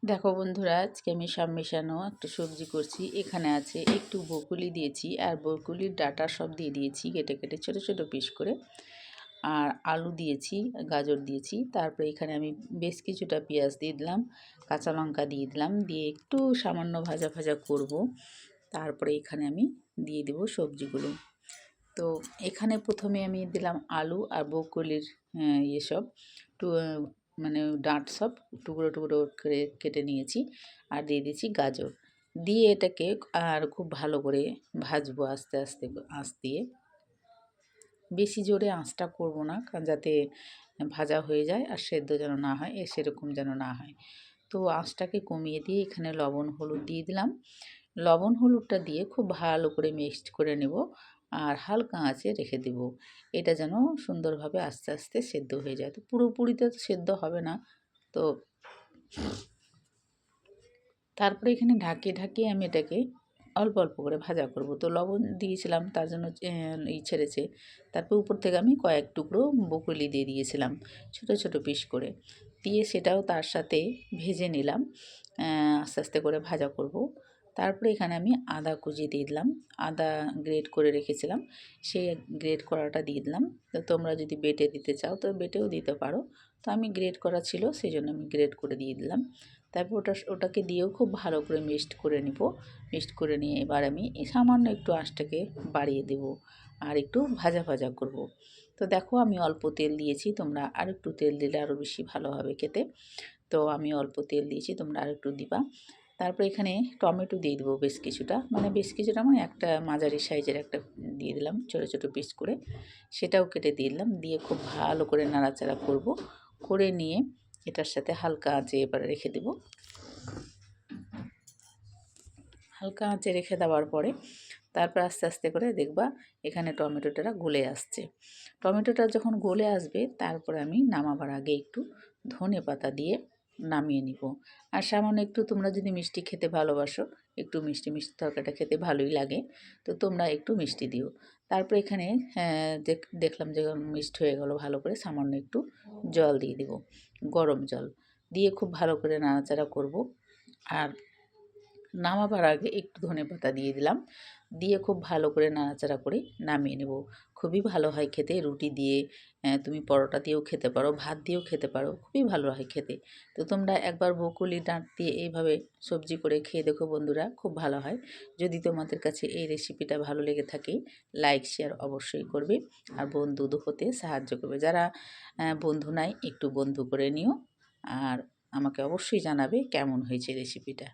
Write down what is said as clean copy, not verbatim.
দেখো বন্ধুরা, আজকে আমি সব মেশানো একটা সবজি করছি। এখানে আছে একটু বকুলি দিয়েছি, আর বকুলির ডাঁটা সব দিয়ে দিয়েছি কেটে কেটে ছোটো ছোটো পিস করে। আর আলু দিয়েছি, গাজর দিয়েছি। তারপরে এখানে আমি বেশ কিছুটা পেঁয়াজ দিয়ে দিলাম, কাঁচা লঙ্কা দিয়ে দিলাম, দিয়ে একটু সামান্য ভাজা ভাজা করব। তারপরে এখানে আমি দিয়ে দেবো সবজিগুলো। তো এখানে প্রথমে আমি দিলাম আলু আর বকুলির এসব টু মানে ডাঁট সব টুকরো টুকরো করে কেটে নিয়েছি, আর দিয়ে দিয়েছি গাজর। দিয়ে এটাকে আর খুব ভালো করে ভাজবো আস্তে আস্তে আঁচ দিয়ে। বেশি জোরে আঁচটা করব না, কারণ যাতে ভাজা হয়ে যায় আর সেদ্ধ যেন না হয়, সেরকম যেন না হয়। তো আঁচটাকে কমিয়ে দিয়ে এখানে লবণ হলুদ দিয়ে দিলাম। লবণ হলুদটা দিয়ে খুব ভালো করে মিক্সড করে নেব, আর হালকা আঁচে রেখে দেব। এটা যেন সুন্দরভাবে আস্তে আস্তে সেদ্ধ হয়ে যায়। তো পুরোপুরিতে তো সেদ্ধ হবে না। তো তারপরে এখানে ঢাকিয়ে আমি এটাকে অল্প অল্প করে ভাজা করব। তো লবণ দিয়েছিলাম, তার জন্য ছেড়েছে। তারপর উপর থেকে আমি কয়েক টুকরো বকুলি দিয়ে দিয়েছিলাম ছোট ছোট পিস করে, দিয়ে সেটাও তার সাথে ভেজে নিলাম। আস্তে আস্তে করে ভাজা করব। তারপরে এখানে আমি আদা কুচি দিয়ে দিলাম, আদা গ্রেট করে রেখেছিলাম, সেই গ্রেট করাটা দিয়ে দিলাম। তো তোমরা যদি বেটে দিতে চাও তো বেটেও দিতে পারো। তো আমি গ্রেট করা ছিল, সেই জন্য আমি গ্রেট করে দিয়ে দিলাম। তারপর ওটাকে দিয়েও খুব ভালো করে মিক্সড করে নিব। মিক্সড করে নিয়ে এবার আমি সামান্য একটু আঁচটাকে বাড়িয়ে দেব, আর একটু ভাজা ভাজা করব। তো দেখো, আমি অল্প তেল দিয়েছি, তোমরা আর একটু তেল দিলে আরও বেশি ভালো হবে খেতে। তো আমি অল্প তেল দিয়েছি, তোমরা আর একটু দিবা। তারপর এখানে টমেটো দিয়ে দেবো বেশ কিছুটা মানে একটা মাঝারি সাইজের একটা দিয়ে দিলাম ছোটো ছোটো পিস করে, সেটাও কেটে দিয়ে দিলাম। দিয়ে খুব ভালো করে নাড়াচাড়া করব, করে নিয়ে এটার সাথে হালকা আঁচে এবারে রেখে দেব। হালকা আঁচে রেখে দেওয়ার পরে তারপর আস্তে আস্তে করে দেখবা এখানে টমেটোটা গলে আসছে। টমেটোটা যখন গলে আসবে, তারপরে আমি নামাবার আগে একটু ধনে পাতা দিয়ে নামিয়ে নিব। আর সামান্য একটু, তোমরা যদি মিষ্টি খেতে ভালোবাসো, একটু মিষ্টি মিষ্টি তরকারিটা খেতে ভালোই লাগে, তো তোমরা একটু মিষ্টি দিও। তারপর এখানে দেখলাম যে মিক্সড হয়ে গেল ভালো করে, সামান্য একটু জল দিয়ে দেব, গরম জল দিয়ে খুব ভালো করে নাড়াচাড়া করব। আর নামাবার আগে একটু ধনেপাতা দিয়ে দিলাম, দিয়ে খুব ভালো করে নাড়াচাড়া করে নামিয়ে নেব। খুবই ভালো হয় খেতে, রুটি দিয়ে, তুমি পরোটা দিয়েও খেতে পারো, ভাত দিয়েও খেতে পারো, খুবই ভালো হয় খেতে। তো তোমরা একবার বকুলি ডাঁট দিয়ে এইভাবে সবজি করে খেয়ে দেখো বন্ধুরা, খুব ভালো হয়। যদি তোমাদের কাছে এই রেসিপিটা ভালো লেগে থাকে, লাইক শেয়ার অবশ্যই করবে, আর বন্ধু হতে সাহায্য করবে। যারা বন্ধু নাই, একটু বন্ধু করে নিও, আর আমাকে অবশ্যই জানাবে কেমন হয়েছে রেসিপিটা।